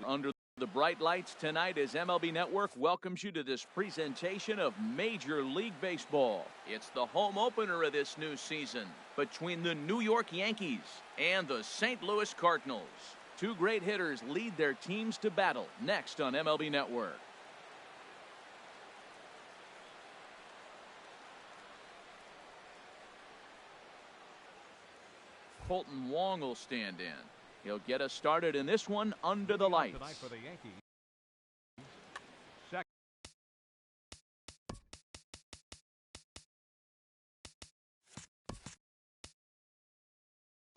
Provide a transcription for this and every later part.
Under the bright lights tonight as MLB Network welcomes you to this presentation of Major League Baseball. It's the home opener of this new season between the New York Yankees and the St. Louis Cardinals. Two great hitters lead their teams to battle next on MLB Network. Colton Wong will stand in. He'll get us started in this one under the lights. Tonight for the Yankees.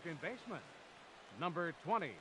Second baseman, number 20.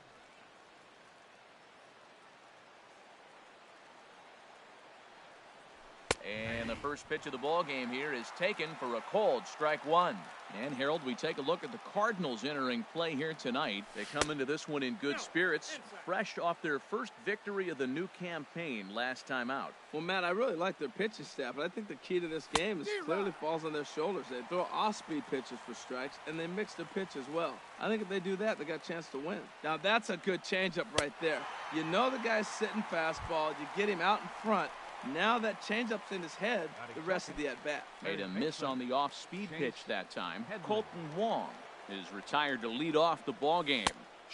And the first pitch of the ball game here is taken for a cold strike one. And Harold, we take a look at the Cardinals entering play here tonight. They come into this one in good spirits, fresh off their first victory of the new campaign last time out. Well, Matt, I really like their pitching staff, but I think the key to this game is clearly falls on their shoulders. They throw off-speed pitches for strikes, and they mix their pitch as well. I think if they do that, they got a chance to win. Now, that's a good changeup right there. You know the guy's sitting fastball. You get him out in front. Now that changeup's in his head, the rest of the at-bat. Made a miss on the off-speed pitch that time. Colton Wong is retired to lead off the ball game.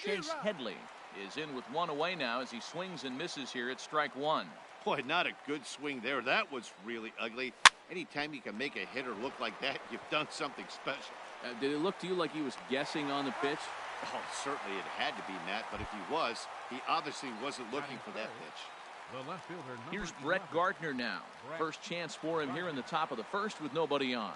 Chase Headley is in with one away now as he swings and misses here at strike one. Boy, not a good swing there. That was really ugly. Anytime you can make a hitter look like that, you've done something special. Did it look to you like he was guessing on the pitch? Oh, certainly it had to be, Matt, but if he was, he obviously wasn't looking for that pitch. The left fielder, here's Brett Gardner now. First chance for him here in the top of the first with nobody on.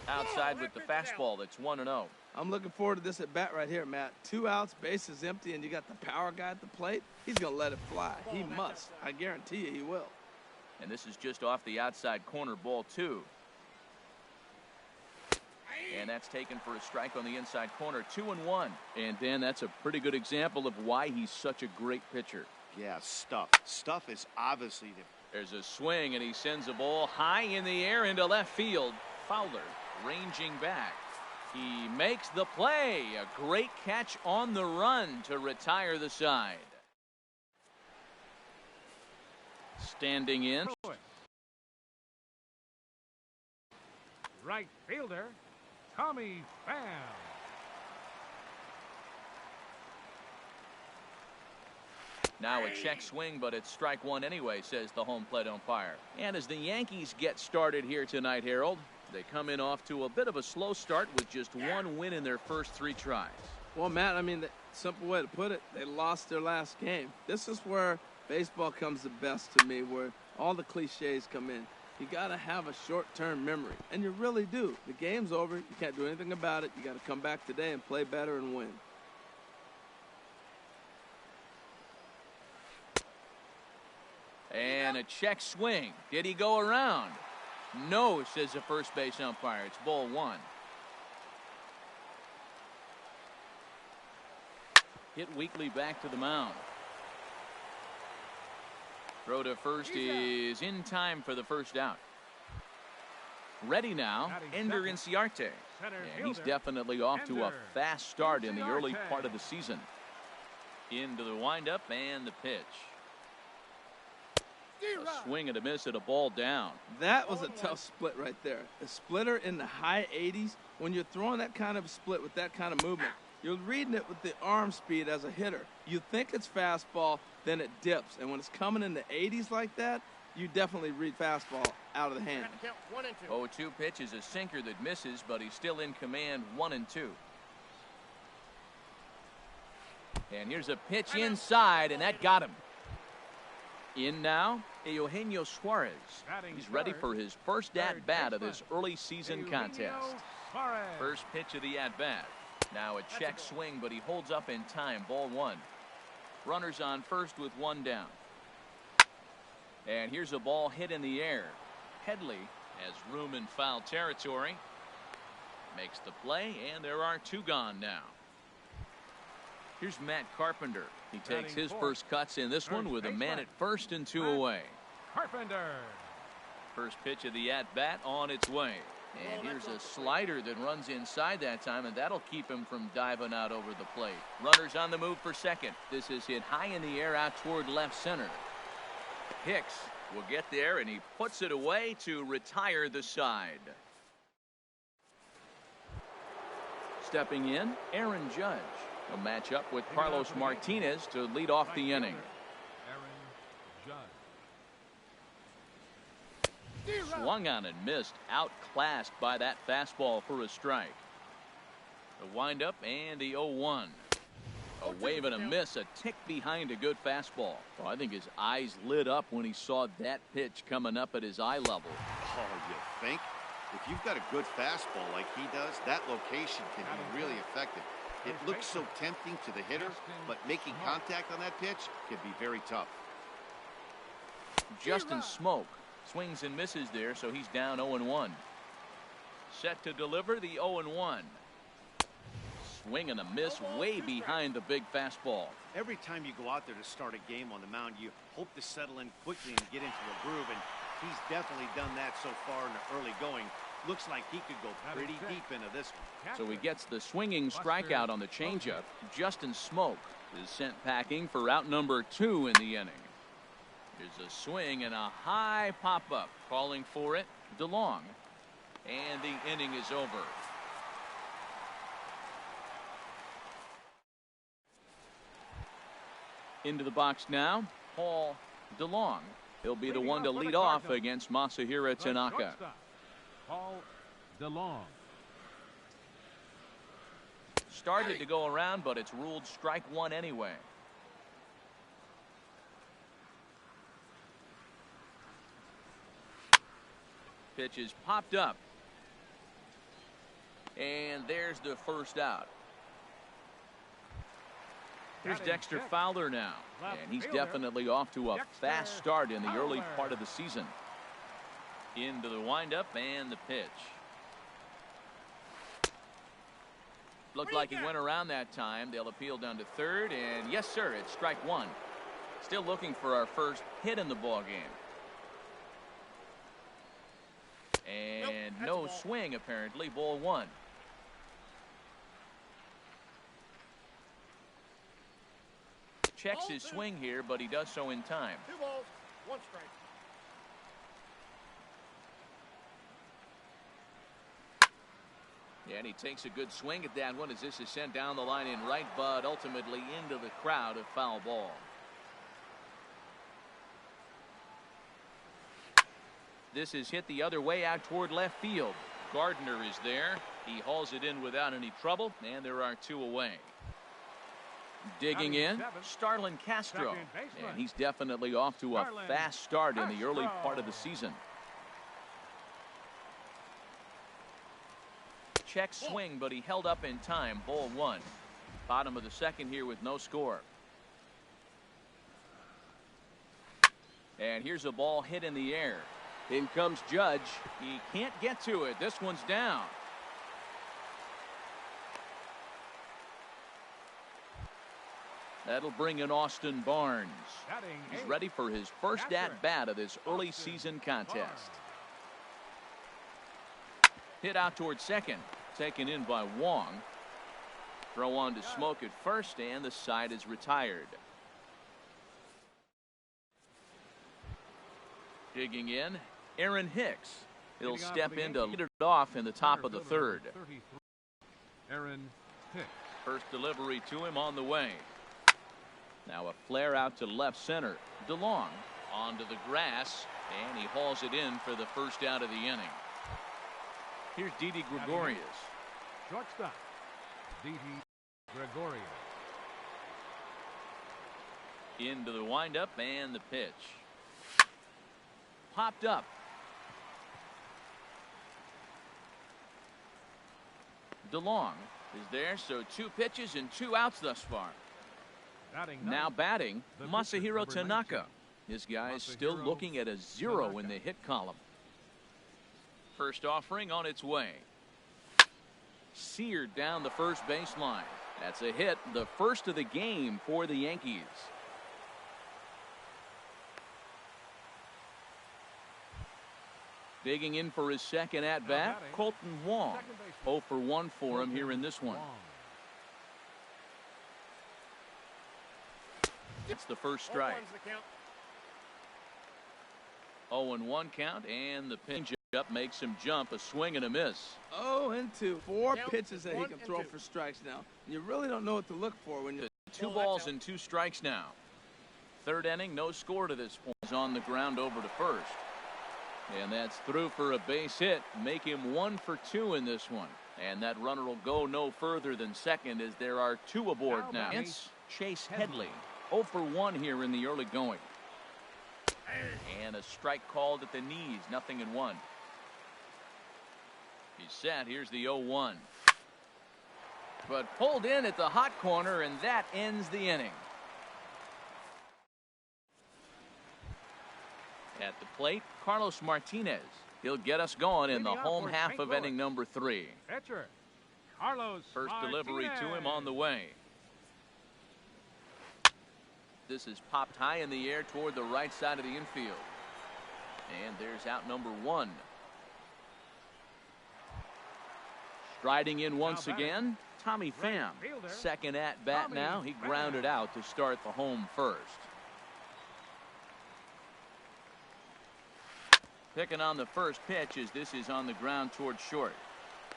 Outside with the fastball, that's 1-0. I'm looking forward to this at bat right here, Matt. 2 outs, bases empty, and you got the power guy at the plate. He's going to let it fly. He must. I guarantee you he will. And this is just off the outside corner, ball 2. And that's taken for a strike on the inside corner, 2-1. And Dan, that's a pretty good example of why he's such a great pitcher. Yeah, stuff. Stuff is obviously There's a swing, and he sends a ball high in the air into left field. Fowler ranging back. He makes the play. A great catch on the run to retire the side. Standing in. right fielder, Tommy Pham. Now a check swing, but it's strike one anyway, says the home plate umpire. And as the Yankees get started here tonight, Harold, they come in off to a bit of a slow start with just one win in their first 3 tries. Well, Matt, I mean, the simple way to put it, they lost their last game. This is where baseball comes the best to me, where all the cliches come in. You got to have a short-term memory, and you really do. The game's over. You can't do anything about it. You got to come back today and play better and win. And a check swing. Did he go around? No, says the first base umpire. It's ball 1. Hit weakly back to the mound. Throw to first is in time for the first out. Ready now, Ender Inciarte. And he's definitely off to a fast start in the early part of the season. Into the windup and the pitch. A swing and a miss at a ball down. That was a tough split right there. A splitter in the high 80s. When you're throwing that kind of split with that kind of movement, you're reading it with the arm speed as a hitter. You think it's fastball, then it dips. And when it's coming in the 80s like that, you definitely read fastball out of the hand. 0-2 pitch is a sinker that misses, but he's still in command, 1-2. And here's a pitch inside, and that got him. In now, Eugenio Suarez. He's ready for his first at-bat of this early season contest. First pitch of the at-bat. Now a check swing, but he holds up in time. Ball 1. Runners on first with 1 down. And here's a ball hit in the air. Headley has room in foul territory. Makes the play, and there are 2 gone now. Here's Matt Carpenter. He takes his first cuts in this one with a man at first and 2 away. Carpenter. First pitch of the at-bat on its way. And here's a slider that runs inside that time, and that'll keep him from diving out over the plate. Runners on the move for second. This is hit high in the air out toward left center. Hicks will get there, and he puts it away to retire the side. Stepping in, Aaron Judge. He'll match up with Carlos Martinez to lead off the inning. Swung on and missed, outclassed by that fastball for a strike. The windup and the 0-1. A wave and a miss, a tick behind a good fastball. Well, I think his eyes lit up when he saw that pitch coming up at his eye level. Oh, you think? If you've got a good fastball like he does, that location can be really effective. It looks so tempting to the hitter, but making contact on that pitch can be very tough. Justin Smoke swings and misses there, so he's down 0-1. Set to deliver the 0-1. Swing and a miss way behind the big fastball. Every time you go out there to start a game on the mound, you hope to settle in quickly and get into a groove, and he's definitely done that so far in the early going. Looks like he could go pretty deep into this one. So he gets the swinging strikeout on the changeup. Justin Smoke is sent packing for out number 2 in the inning. Here's a swing and a high pop-up. Calling for it, DeLong. And the inning is over. Into the box now, Paul DeLong. He'll be the one to lead off against Masahiro Tanaka. Paul DeLong. Started to go around, but it's ruled strike 1 anyway. Pitch is popped up. And there's the first out. Here's Dexter Fowler now. And he's definitely off to a fast start in the early part of the season. Into the windup and the pitch. Looked like he went around that time. They'll appeal down to third. And yes, sir, it's strike 1. Still looking for our first hit in the ball game. And no swing, apparently. Ball 1. Checks his swing here, but he does so in time. 2 balls, 1 strike. Yeah, and he takes a good swing at that one as this is sent down the line in right, but ultimately into the crowd, a foul ball. This is hit the other way out toward left field. Gardner is there. He hauls it in without any trouble, and there are 2 away. Digging in, Starlin Castro. And he's definitely off to a fast start in the early part of the season. Check swing, but he held up in time. Ball 1. Bottom of the second here with no score. And here's a ball hit in the air. In comes Judge. He can't get to it. This one's down. That'll bring in Austin Barnes. He's ready for his first at-bat of this early season contest. Hit out toward second. Taken in by Wong. Throw on to Smoke at first, and the side is retired. Digging in, Aaron Hicks. He'll step in to lead it off in the top of the third. Aaron Hicks. First delivery to him on the way. Now a flare out to left center. DeLong onto the grass, and he hauls it in for the first out of the inning. Here's Didi Gregorius. Shortstop, Didi Gregorius. Into the windup and the pitch. Popped up. DeLong is there, so 2 pitches and 2 outs thus far. Now batting, Masahiro Tanaka. This guy is still looking at a 0 in the hit column. First offering on its way. Seared down the first baseline. That's a hit, the first of the game for the Yankees. Digging in for his second at-bat, Colton Wong. 0 for 1 for him here in this one. It's the first strike. 0-1 count, and the pinch up makes him jump. A swing and a miss. 0-2. 4 pitches that he can throw for strikes now. You really don't know what to look for when you. 2 balls and 2 strikes now. Third inning, no score to this point. He's on the ground over to first. And that's through for a base hit. Make him 1 for 2 in this one. And that runner will go no further than second as there are 2 aboard now. It's Chase Headley. 0 for 1 here in the early going. And a strike called at the knees. 0-1. He's set. Here's the 0-1. But pulled in at the hot corner, and that ends the inning. At the plate, Carlos Martinez. He'll get us going in the home half of inning number 3. Pitcher, Carlos First Martinez. delivery to him on the way. This is popped high in the air toward the right side of the infield. And there's out number 1. Striding in once again, Tommy Pham. Second at bat now. He grounded out to start the home first. Picking on the first pitch as this is on the ground toward short.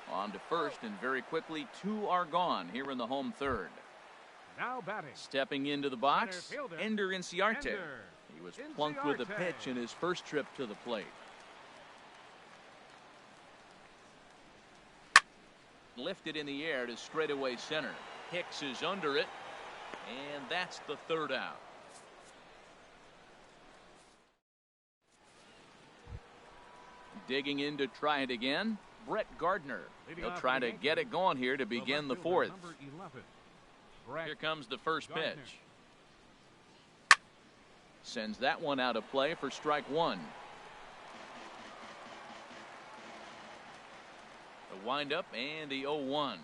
On to first, and very quickly 2 are gone here in the home third. Now batting. Stepping into the box, Ender Inciarte. He was plunked with a pitch in his first trip to the plate. Lifted in the air to straightaway center. Hicks is under it, and that's the third out. Digging in to try it again, Brett Gardner. He'll try to get it going here to begin the fourth. Here comes the first pitch. Sends that one out of play for strike 1. The windup and the 0-1.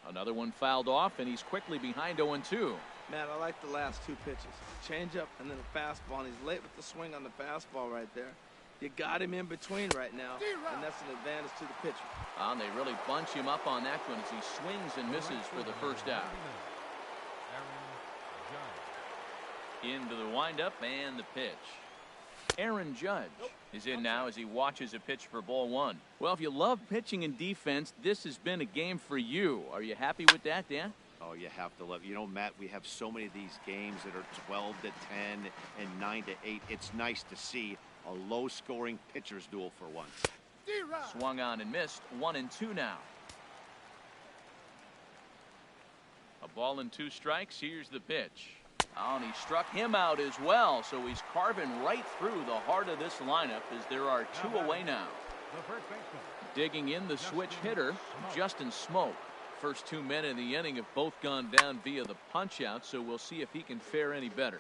Another one fouled off, and he's quickly behind 0-2. Man, I like the last 2 pitches. Change up and then a fastball, and he's late with the swing on the fastball right there. You got him in between right now, and that's an advantage to the pitcher. And they really bunch him up on that one as he swings and misses for the first out. Into the windup and the pitch. Aaron Judge is in now as he watches a pitch for ball 1. Well, if you love pitching and defense, this has been a game for you. Are you happy with that, Dan? Oh, you have to love. You know, Matt, we have so many of these games that are 12-10 and 9-8. It's nice to see a low-scoring pitcher's duel for once. Swung on and missed. 1-2 now. A ball and 2 strikes. Here's the pitch. Oh, and he struck him out as well, so he's carving right through the heart of this lineup as there are 2 away now. Digging in the switch hitter, Justin Smoke. First 2 men in the inning have both gone down via the punch-out, so we'll see if he can fare any better.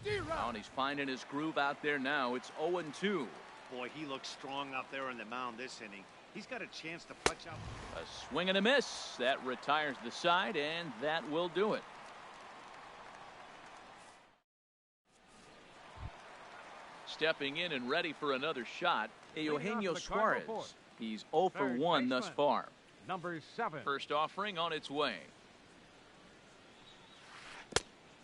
Oh, and he's finding his groove out there now. It's 0-2. Boy, he looks strong out there on the mound this inning. He's got a chance to punch out. A swing and a miss. That retires the side, and that will do it. Stepping in and ready for another shot, Eugenio Suarez. He's 0 for 1 thus far. Number 7. First offering on its way.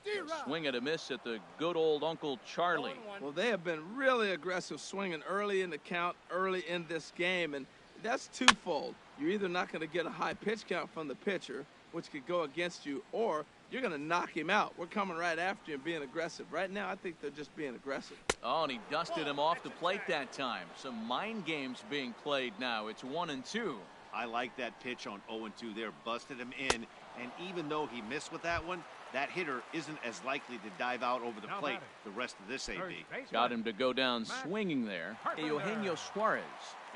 A swing and a miss at the good old Uncle Charlie. Well, they have been really aggressive swinging early in the count, early in this game, and that's twofold. You're either not going to get a high pitch count from the pitcher, which could go against you, or you're going to knock him out. We're coming right after you and being aggressive. Right now, I think they're just being aggressive. Oh, and he dusted him off the plate that time. Some mind games being played now. It's 1-2. I like that pitch on 0-2 there. Busted him in, and even though he missed with that one, that hitter isn't as likely to dive out over the plate the rest of this AB. Got him to go down swinging there. Eugenio Suarez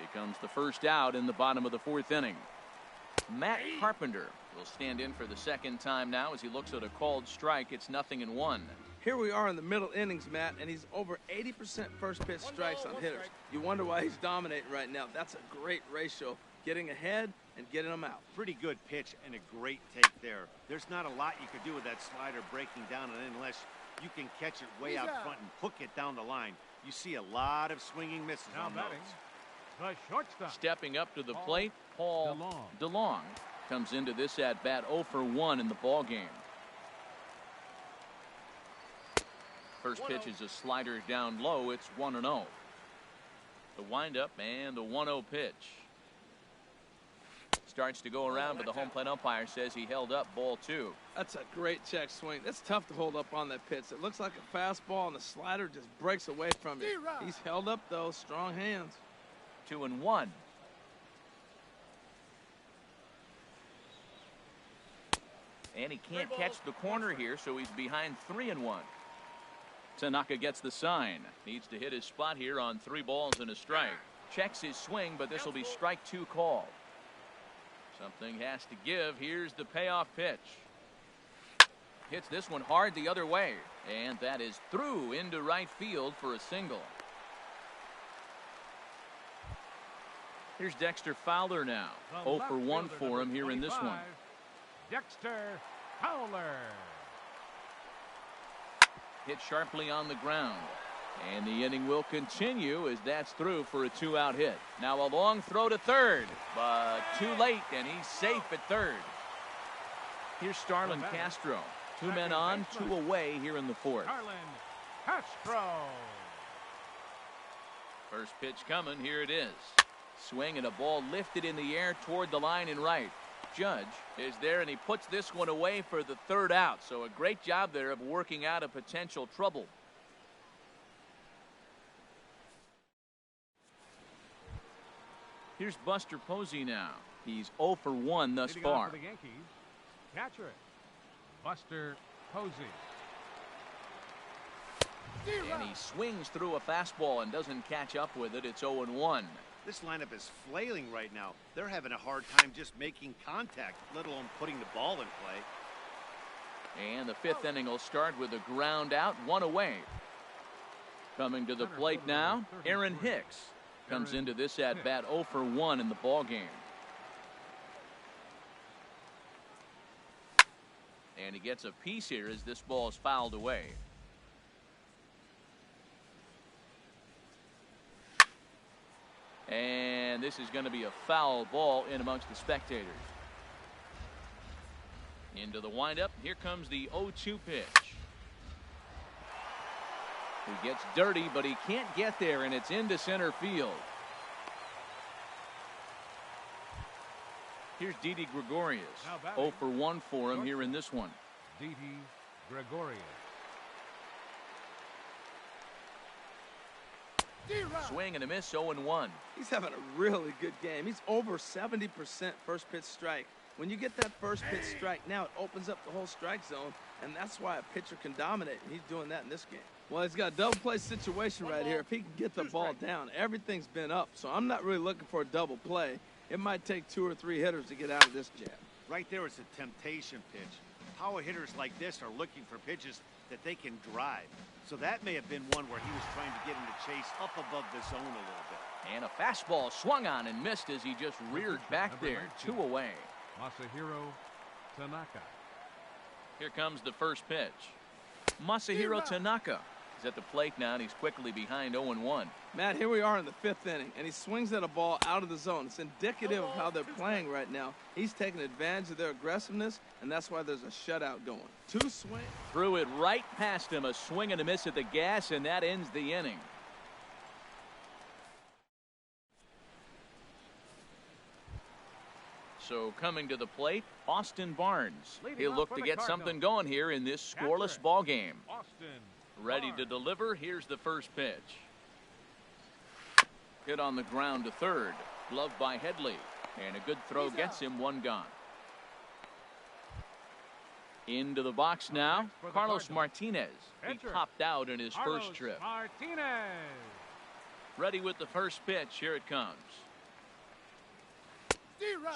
becomes the first out in the bottom of the 4th inning. Matt Carpenter will stand in for the second time now as he looks at a called strike. It's 0-1. Here we are in the middle innings, Matt, and he's over 80% first pitch strikes on hitters. You wonder why he's dominating right now. That's a great ratio. Getting ahead and getting them out. Pretty good pitch and a great take there. There's not a lot you could do with that slider breaking down, and unless you can catch it way out front and hook it down the line. You see a lot of swinging misses Now on batting, those. the shortstop. Stepping up to the plate, Paul DeLong comes into this at bat 0 for 1 in the ball game. First pitch is a slider down low. It's 1-0. The windup and the 1-0 pitch. Starts to go around, but the home plate umpire says he held up ball 2. That's a great check swing. That's tough to hold up on that pitch. It looks like a fastball, and the slider just breaks away from it. He's held up, though. Strong hands. 2-1. And he can't catch the corner here, so he's behind 3-1. Tanaka gets the sign. Needs to hit his spot here on 3 balls and a strike. Checks his swing, but this will be strike 2 called. Something has to give. Here's the payoff pitch. Hits this one hard the other way. And that is through into right field for a single. Here's Dexter Fowler now. 0 for 1 for him here in this one. Dexter Fowler. Hit sharply on the ground. And the inning will continue as that's through for a 2-out hit. Now a long throw to third, but too late, and he's safe at third. Here's Starlin Castro. 2 men on, 2 away here in the 4th. Starlin Castro. First pitch coming. Here it is. Swing and a ball lifted in the air toward the line and right. Judge is there, and he puts this one away for the 3rd out. So a great job there of working out a potential trouble. Here's Buster Posey now. He's 0 for 1 thus far. For the Yankees, catcher Buster Posey. And he swings through a fastball and doesn't catch up with it. It's 0-1. This lineup is flailing right now. They're having a hard time just making contact, let alone putting the ball in play. And the 5th inning will start with a ground out, 1 away. Coming to the plate now, Aaron Hicks comes into this at bat 0 for 1 in the ball game. And he gets a piece here as this ball is fouled away. And this is going to be a foul ball in amongst the spectators. Into the windup. Here comes the 0-2 pitch. He gets dirty, but he can't get there, and it's into center field. Here's Didi Gregorius. 0 for 1 for him here in this one. Didi Gregorius. Swing and a miss, 0-1. He's having a really good game. He's over 70% first pitch strike. When you get that first pitch strike, now it opens up the whole strike zone, and that's why a pitcher can dominate, and he's doing that in this game. Well, he's got a double play situation right here. If he can get the ball down, everything's been up, so I'm not really looking for a double play. It might take 2 or 3 hitters to get out of this jam. Right there is a temptation pitch. Power hitters like this are looking for pitches that they can drive. So that may have been one where he was trying to get him to chase up above the zone a little bit. And a fastball swung on and missed as he just reared back there. 2 away. Masahiro Tanaka. Here comes the first pitch. Masahiro Tanaka is at the plate now, and he's quickly behind 0-1. Matt, here we are in the 5th inning, and he swings at a ball out of the zone. It's indicative of how they're playing right now. He's taking advantage of their aggressiveness, and that's why there's a shutout going. 2 swings. Threw it right past him, a swing and a miss at the gas, and that ends the inning. So coming to the plate, Austin Barnes. He'll look to get something going here in this scoreless ball game. Ready to deliver. Here's the first pitch. Hit on the ground to third. Gloved by Headley. And a good throw gets him 1 gone. Into the box now, Carlos Martinez. He popped out in his first trip. Martinez. Ready with the first pitch. Here it comes.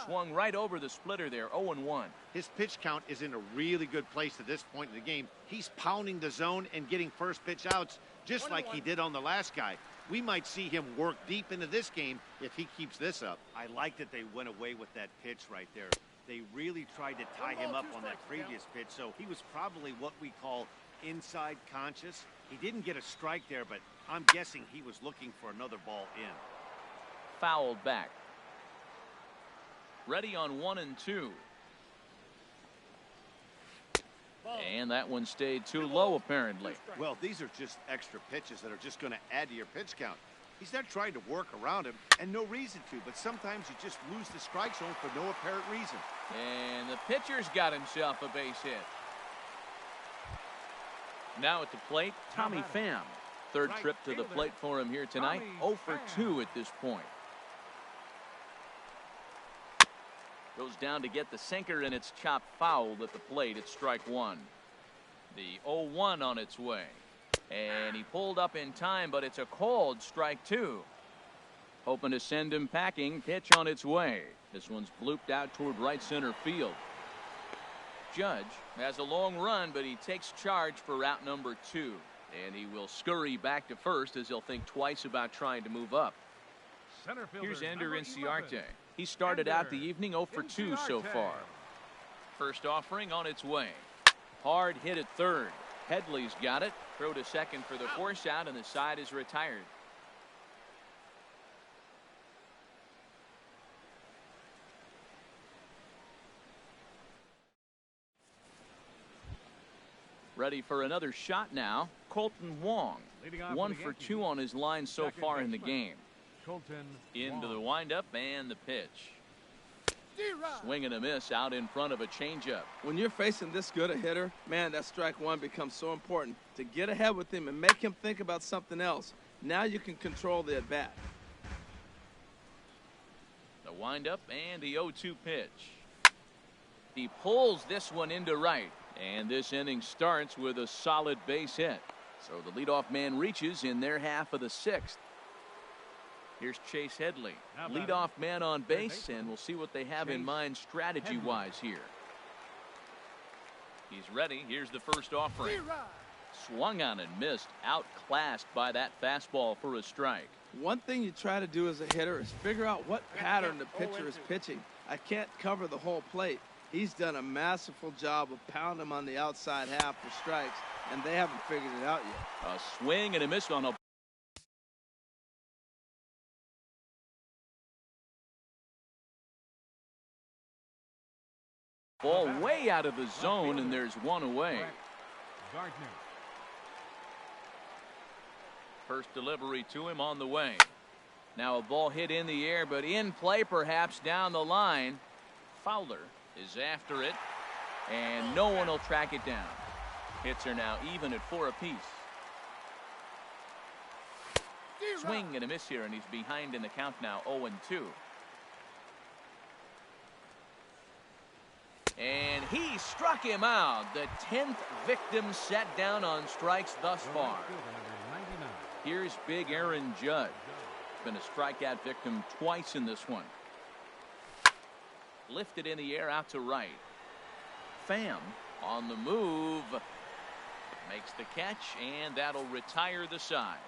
Swung right over the splitter there, 0-1. His pitch count is in a really good place at this point in the game. He's pounding the zone and getting first pitch outs just like he did on the last guy. We might see him work deep into this game if he keeps this up. I like that they went away with that pitch right there. They really tried to tie him up on that previous pitch, so he was probably what we call inside conscious. He didn't get a strike there, but I'm guessing he was looking for another ball in. Fouled back. Ready on 1-2. And that one stayed too low, apparently. Well, these are just extra pitches that are just going to add to your pitch count. He's not trying to work around him, and no reason to, but sometimes you just lose the strike zone for no apparent reason. And the pitcher's got himself a base hit. Now at the plate, Tommy Pham. Third trip to the plate for him here tonight. 0 for 2 at this point. Goes down to get the sinker, and it's chopped foul at the plate. It's strike one. The 0-1 on its way. And he pulled up in time, but it's a called strike two. Hoping to send him packing. Pitch on its way. This one's blooped out toward right center field. Judge has a long run, but he takes charge for route number 2. And he will scurry back to first as he'll think twice about trying to move up. Here's Ender Inciarte. He started out the evening 0 for 2 so far. First offering on its way. Hard hit at third. Headley's got it. Throw to second for the force out, and the side is retired. Ready for another shot now. Colton Wong. 1 for 2 on his line so far in the game. Into the windup and the pitch. Swing and a miss out in front of a changeup. When you're facing this good a hitter, man, that strike one becomes so important. To get ahead with him and make him think about something else. Now you can control the at-bat. The windup and the 0-2 pitch. He pulls this one into right. And this inning starts with a solid base hit. So the leadoff man reaches in their half of the 6th. Here's Chase Headley, leadoff man on base, and we'll see what they have in mind strategy-wise here. He's ready. Here's the first offering. Swung on and missed, outclassed by that fastball for a strike. One thing you try to do as a hitter is figure out what pattern the pitcher is pitching. I can't cover the whole plate. He's done a masterful job of pounding him on the outside half for strikes, and they haven't figured it out yet. A swing and a miss on a ball way out of the zone, and there's one away. First delivery to him on the way. Now a ball hit in the air, but in play perhaps down the line. Fowler is after it, and no one will track it down. Hits are now even at 4 apiece. Swing and a miss here, and he's behind in the count now, 0-2. And he struck him out. The 10th victim set down on strikes thus far. Here's big Aaron Judge. Been a strikeout victim twice in this one. Lifted in the air out to right. Pham on the move. Makes the catch, and that'll retire the side.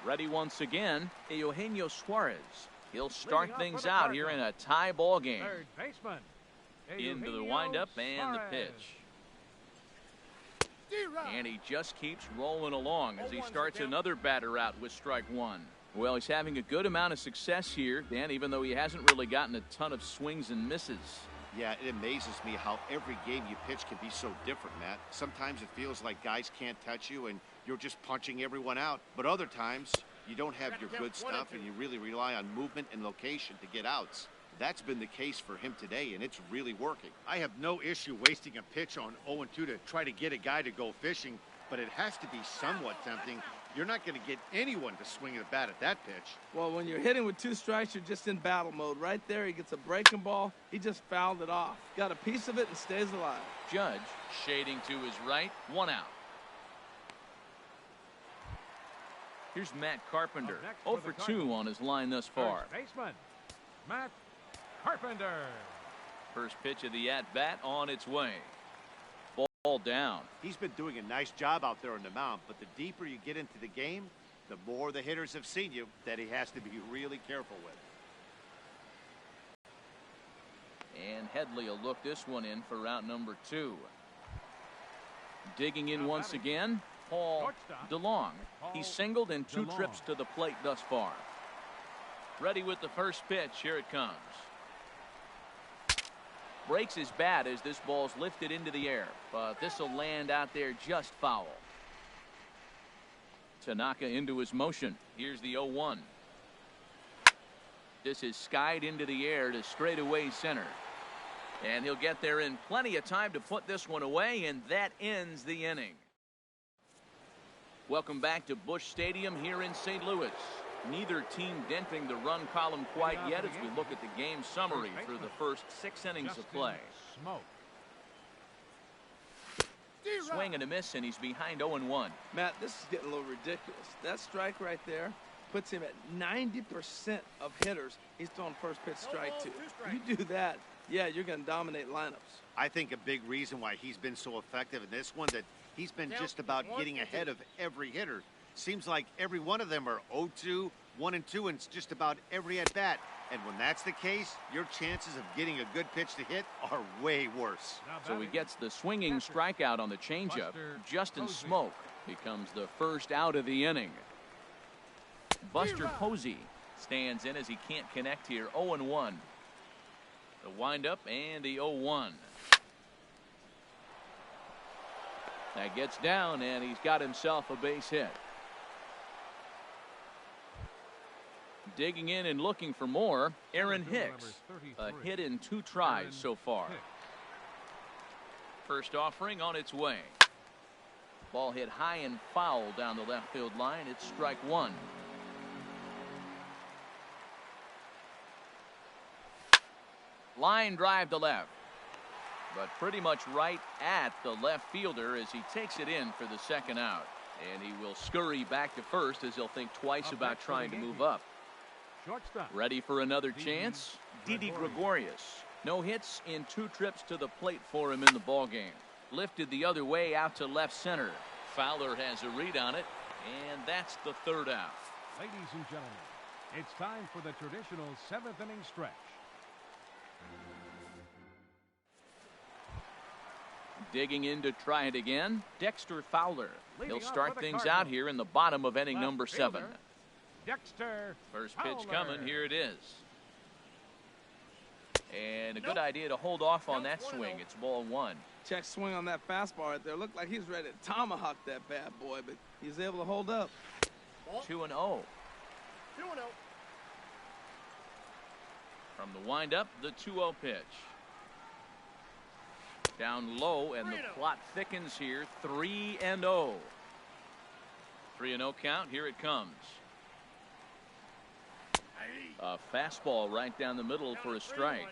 Ready once again, Eugenio Suarez. He'll start things out here in a tie ball game. Into the windup and the pitch. And he just keeps rolling along as he starts another batter out with strike one. Well, he's having a good amount of success here, Dan, even though he hasn't really gotten a ton of swings and misses. Yeah, it amazes me how every game you pitch can be so different, Matt. Sometimes it feels like guys can't touch you and you're just punching everyone out. But other times, you don't have your good stuff and you really rely on movement and location to get outs. That's been the case for him today, and it's really working. I have no issue wasting a pitch on 0-2 to try to get a guy to go fishing, but it has to be somewhat tempting. You're not going to get anyone to swing at a bat at that pitch. Well, when you're hitting with 2 strikes, you're just in battle mode. Right there, he gets a breaking ball. He just fouled it off. Got a piece of it and stays alive. Judge shading to his right, 1 out. Here's Matt Carpenter, 0 for 2 on his line thus far. Baseman, Matt Carpenter. First pitch of the at-bat on its way. Ball down. He's been doing a nice job out there on the mound, but the deeper you get into the game, The more the hitters have seen you, that he has to be really careful with. And Headley will look this one in for route number 2. Digging in once again, Paul DeLong. He's singled in 2 trips to the plate thus far. Ready with the first pitch. Here it comes. Breaks his bat as this ball's lifted into the air, but this will land out there just foul. Tanaka into his motion. Here's the 0-1. This is skied into the air to straightaway center. And he'll get there in plenty of time to put this one away, and that ends the inning. Welcome back to Busch Stadium here in St. Louis. Neither team denting the run column quite yet as we look at the game summary through the first 6 innings of play. Swing and a miss, and he's behind 0-1. Matt, this is getting a little ridiculous. That strike right there puts him at 90% of hitters he's throwing first pitch strike to. You do that, yeah, you're going to dominate lineups. I think a big reason why he's been so effective in this one, that he's been just about getting ahead of every hitter. Seems like every one of them are 0-2, 1-2, and just about every at-bat. And when that's the case, your chances of getting a good pitch to hit are way worse. So he gets the swinging strikeout on the changeup. Justin Smoke becomes the first out of the inning. Buster Posey stands in as he can't connect here. 0-1. The windup and the 0-1. That gets down, and he's got himself a base hit. Digging in and looking for more, Aaron Hicks. A hit in 2 tries so far. First offering on its way. Ball hit high and foul down the left field line. It's strike 1. Line drive to left, but pretty much right at the left fielder as he takes it in for the second out. And he will scurry back to first as he'll think twice about trying to move up. Ready for another chance? Didi Gregorius. No hits in 2 trips to the plate for him in the ballgame. Lifted the other way out to left center. Fowler has a read on it, and that's the 3rd out. Ladies and gentlemen, it's time for the traditional 7th inning stretch. Digging in to try it again, Dexter Fowler. He'll start things out here in the bottom of inning number 7. Dexter First pitch coming. Here it is. And a good idea to hold off on that swing. It's ball 1. Check swing on that fastball right there. Looked like he's ready to tomahawk that bad boy, but he's able to hold up. 2-0. From the windup, the 2-0 pitch. Down low, and the plot thickens here. 3-0. 3-0 count. Here it comes. A fastball right down the middle for a strike.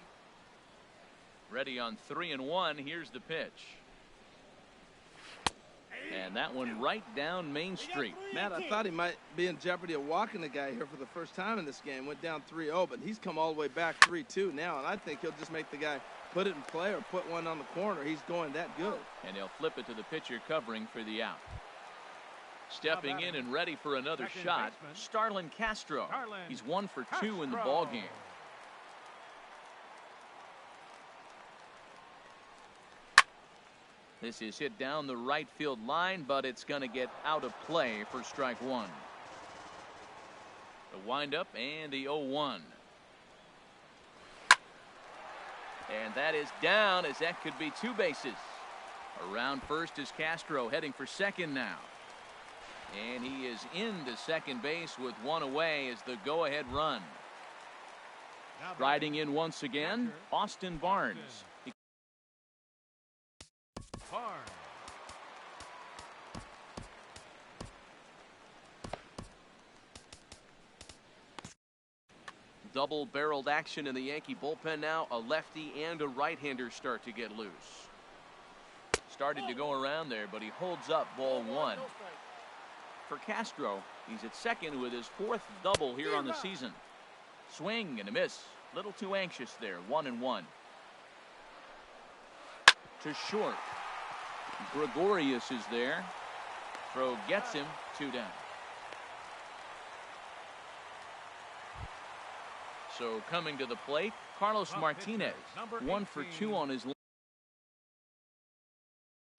Ready on 3-1. Here's the pitch. And that one right down Main Street. Matt, I thought he might be in jeopardy of walking the guy here for the first time in this game. Went down 3-0, but he's come all the way back 3-2 now, and I think he'll just make the guy put it in play or put one on the corner. He's going that good. And he'll flip it to the pitcher covering for the out. Stepping in and ready for another shot, Starlin Castro. He's 1 for 2 in the ball game. This is hit down the right field line, but it's going to get out of play for strike 1. The windup and the 0-1. And that is down, as that could be 2 bases. Around first is Castro, heading for second now. And he is into second base with 1 away as the go-ahead run. Riding in once again, Austin Barnes. Double-barreled action in the Yankee bullpen now. A lefty and a right-hander start to get loose. Started to go around there, but he holds up ball 1. For Castro, he's at second with his 4th double here on the season. Swing and a miss. Little too anxious there. 1-1. To short. Gregorius is there. Throw gets him. 2 down. So coming to the plate, Carlos Martinez, 1 for 2 on his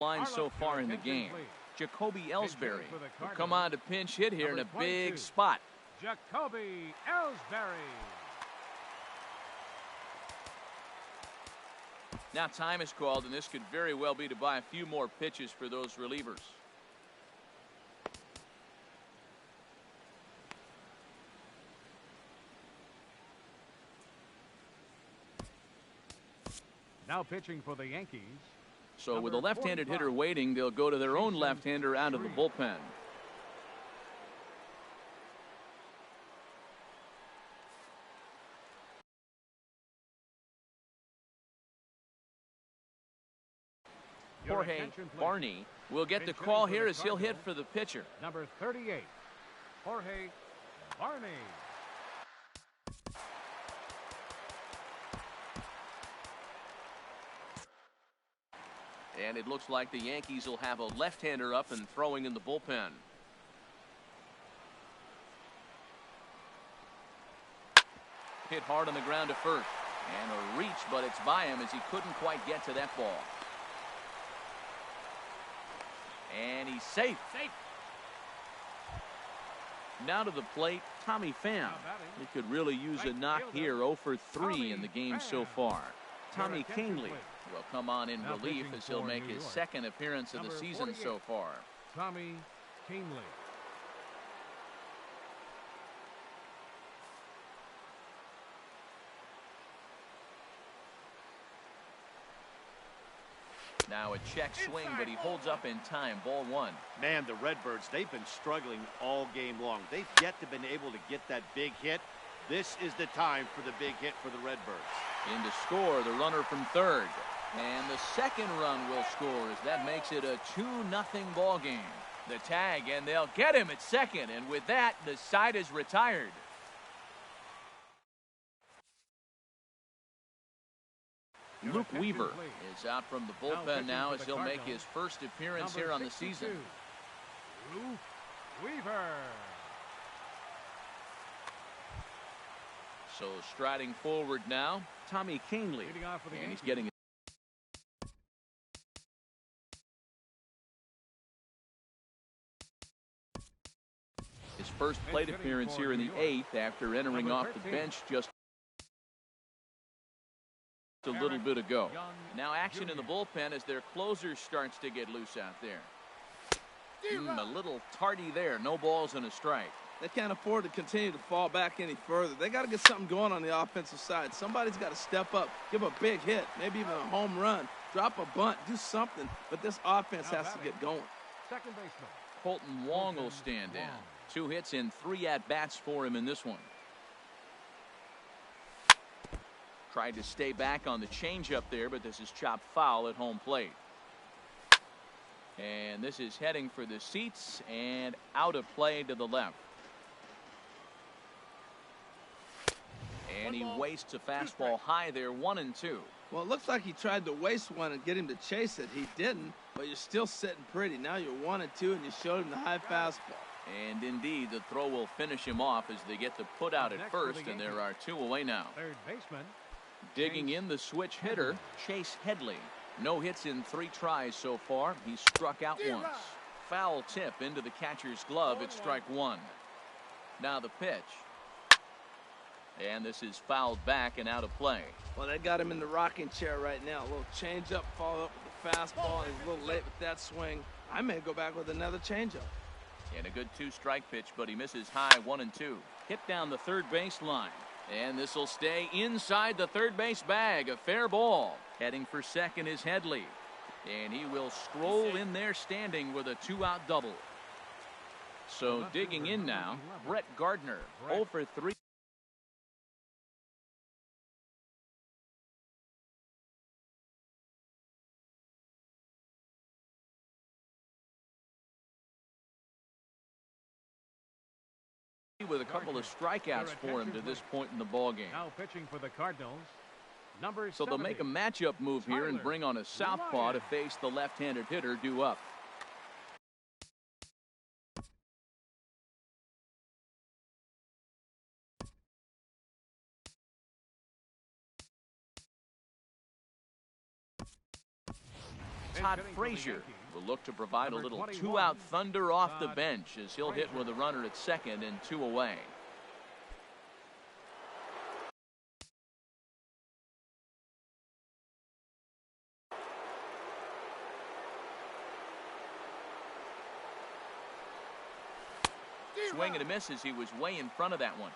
line so far in the game. Jacoby Ellsbury will come on to pinch hit here in a big spot. Jacoby Ellsbury. Now time is called, and this could very well be to buy a few more pitches for those relievers. Now pitching for the Yankees. So with a left-handed hitter waiting, they'll go to their own left-hander out of the bullpen. Jorge Barney will get the call here as he'll hit for the pitcher. Number 38, Jorge Barney. And it looks like the Yankees will have a left-hander up and throwing in the bullpen. Hit hard on the ground to first. And a reach, but it's by him as he couldn't quite get to that ball. And he's safe. Now to the plate, Tommy Pham. He could really use a knock here. 0 for 3 in the game so far. Tommy Kingley will come on in relief as he'll make his second appearance of the season so far. Tommy Kingley. Now a check swing, but he holds up in time. Ball 1. Man, the Redbirds, they've been struggling all game long. They've yet to been able to get that big hit. This is the time for the big hit for the Redbirds. In to score, the runner from third. And the second run will score as that makes it a 2-0 ball game. The tag, and they'll get him at second. And with that, the side is retired. Luke Weaver is out from the bullpen now as he'll make his first appearance here on the season. Luke Weaver. So striding forward now, Tommy Kingley. And he's getting his first plate appearance here in the 8th after entering off the bench just a little bit ago. Now action in the bullpen as their closer starts to get loose out there. A little tardy there. No balls and a strike. They can't afford to continue to fall back any further. They got to get something going on the offensive side. Somebody's got to step up, give a big hit, maybe even a home run, drop a bunt, do something. But this offense has to get going. Second baseman Colton Wong will stand in. 2 hits and 3 at-bats for him in this one. Tried to stay back on the changeup there, but this is chopped foul at home plate. And this is heading for the seats and out of play to the left. And he wastes a fastball high there, 1-2. Well, it looks like he tried to waste one and get him to chase it. He didn't, but you're still sitting pretty. Now you're 1-2, and you showed him the high fastball. And indeed, the throw will finish him off as they get the put out at first, and there are 2 away now. Third baseman. Digging in the switch hitter, Chase Headley. No hits in 3 tries so far. He struck out once. Foul tip into the catcher's glove at strike 1. Now the pitch. And this is fouled back and out of play. Well, they got him in the rocking chair right now. A little changeup, follow up with the fastball. He's a little late with that swing. I may go back with another changeup. And a good 2-strike pitch, but he misses high, 1-2. Hit down the third base line. And this will stay inside the third base bag. A fair ball. Heading for second is Headley. And he will stroll in there standing with a 2-out double. So digging in now, Brett Gardner, 0 for 3. With a couple of strikeouts for him to this point in the ball game. Now pitching for the Cardinals, number So they'll make a matchup move here and bring on a southpaw to face the left-handed hitter due up. Todd Frazier will look to provide a little two-out thunder off the bench as he'll hit with a runner at second and 2 away. Swing and a miss as he was way in front of that one.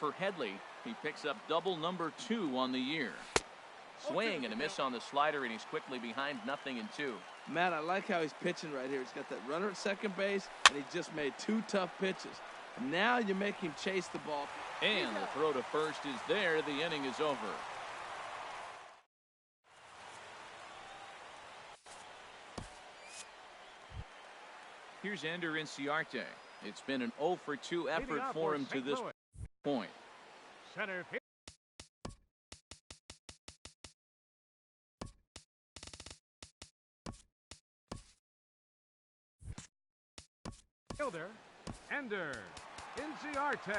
For Headley, he picks up double number 2 on the year. Swing and a miss on the slider, and he's quickly behind 0-2. Matt, I like how he's pitching right here. He's got that runner at second base, and he just made 2 tough pitches. Now you make him chase the ball. And the throw to first is there. The inning is over. Here's Ender Inciarte. It's been an 0-for-2 effort for him to this point. Center fielder, Ender Inciarte.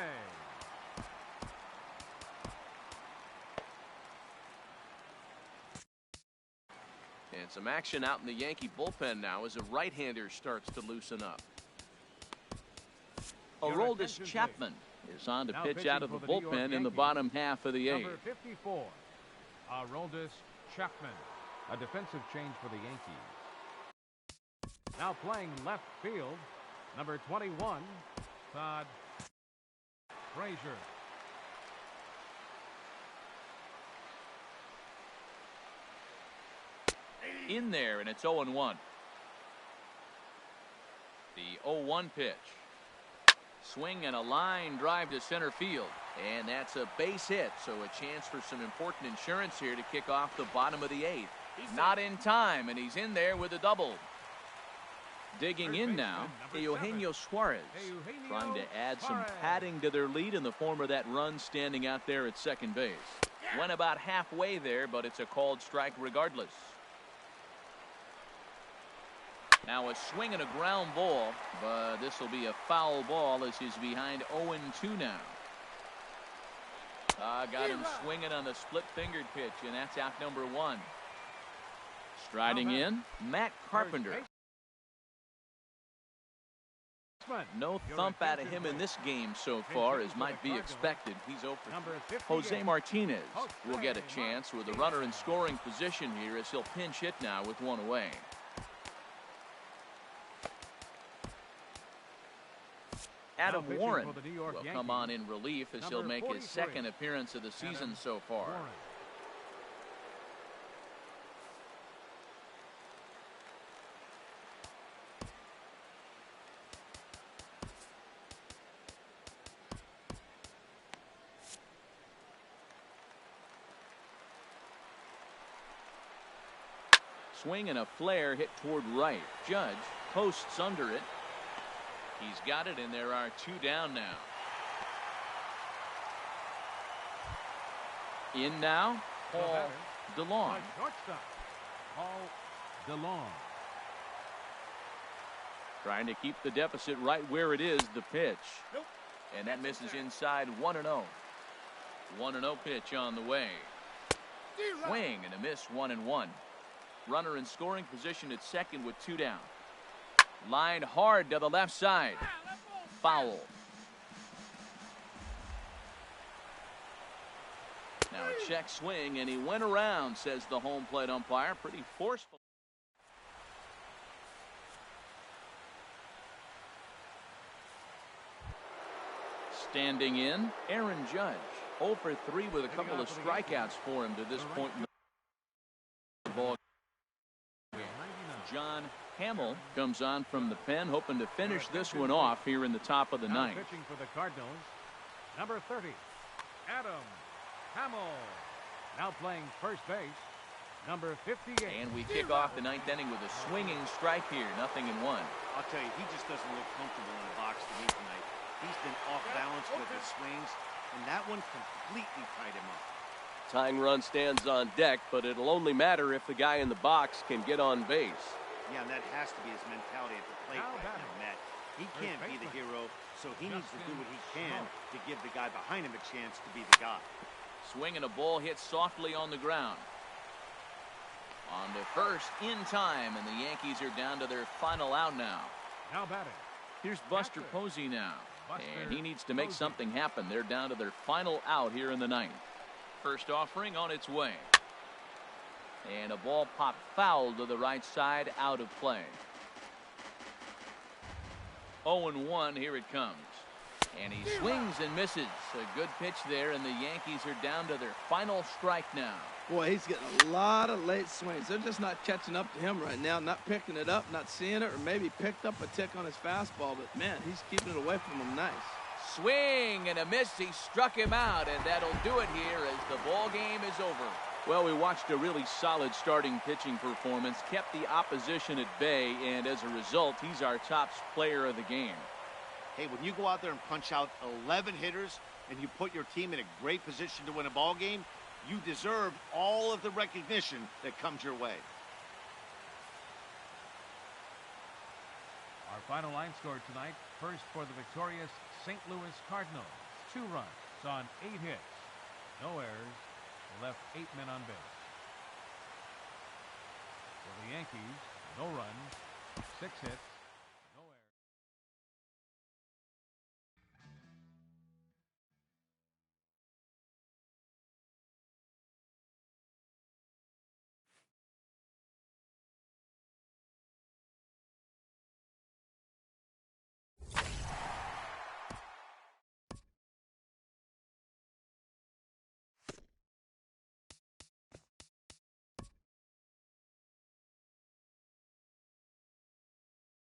And some action out in the Yankee bullpen now as a right-hander starts to loosen up. Aroldis Chapman is on to pitch out of the bullpen in the bottom half of the 8th. Number 54, Aroldis Chapman, a defensive change for the Yankees. Now playing left field, number 21, Todd Frazier. In there, and it's 0-1. The 0-1 pitch. Swing and a line drive to center field. And that's a base hit, so a chance for some important insurance here to kick off the bottom of the 8th. Not in time, and he's in there with a double. Digging in now, Eugenio Suarez, trying to add some padding to their lead in the form of that run standing out there at second base. Went about halfway there, but it's a called strike regardless. Now a swing and a ground ball, but this will be a foul ball as he's behind 0-2 now. Got him swinging on the split-fingered pitch, and that's out number 1. Striding in, Matt Carpenter. No thump out of him in this game so far, as might be expected. He's 0 for 3. Jose Martinez will get a chance with a runner in scoring position here as he'll pinch hit now with 1 away. Adam Warren will come on in relief as he'll make his second appearance of the season so far. Swing and a flare hit toward right. Judge posts under it. He's got it, and there are 2 down now. In now, Paul DeLong. Paul DeLong. Trying to keep the deficit right where it is, the pitch. And that misses inside 1-0. 1-0 pitch on the way. Swing and a miss, 1-1. Runner in scoring position at second with 2 down. Line hard to the left side. Foul. Now a check swing, and he went around, says the home plate umpire. Pretty forceful. Standing in, Aaron Judge. 0 for 3 with a couple of strikeouts for him to this point in the ball. John Hamill comes on from the pen, hoping to finish this one off here in the top of the 9th. Pitching for the Cardinals, number 30, Adam Hamill. Now playing first base, number 58. And we kick off the 9th inning with a swinging strike here, 0-1. I'll tell you, he just doesn't look comfortable in the box to me tonight. He's been off balance with his swings, and that one completely tied him up. Tying run stands on deck, but it'll only matter if the guy in the box can get on base. Yeah, and that has to be his mentality at the plate right now, Matt. He can't be the hero, so he needs to do what he can to give the guy behind him a chance to be the guy. Swing and a ball hit softly on the ground. On to first in time, and the Yankees are down to their final out now. Now batting. Here's Buster Posey now. And he needs to make something happen. They're down to their final out here in the ninth. First offering on its way. And a ball popped foul to the right side, out of play. 0-1, here it comes. And he swings and misses. A good pitch there, and the Yankees are down to their final strike now. Boy, he's getting a lot of late swings. They're just not catching up to him right now, not picking it up, not seeing it, or maybe picked up a tick on his fastball. But, man, he's keeping it away from him nice. Swing and a miss. He struck him out, and that'll do it here as the ball game is over. Well, we watched a really solid starting pitching performance, kept the opposition at bay, and as a result, he's our top player of the game. Hey, when you go out there and punch out 11 hitters and you put your team in a great position to win a ball game, you deserve all of the recognition that comes your way. Our final line score tonight, first for the victorious St. Louis Cardinals. 2 runs on 8 hits. No errors. They left 8 men on base. For the Yankees, no runs, 6 hits.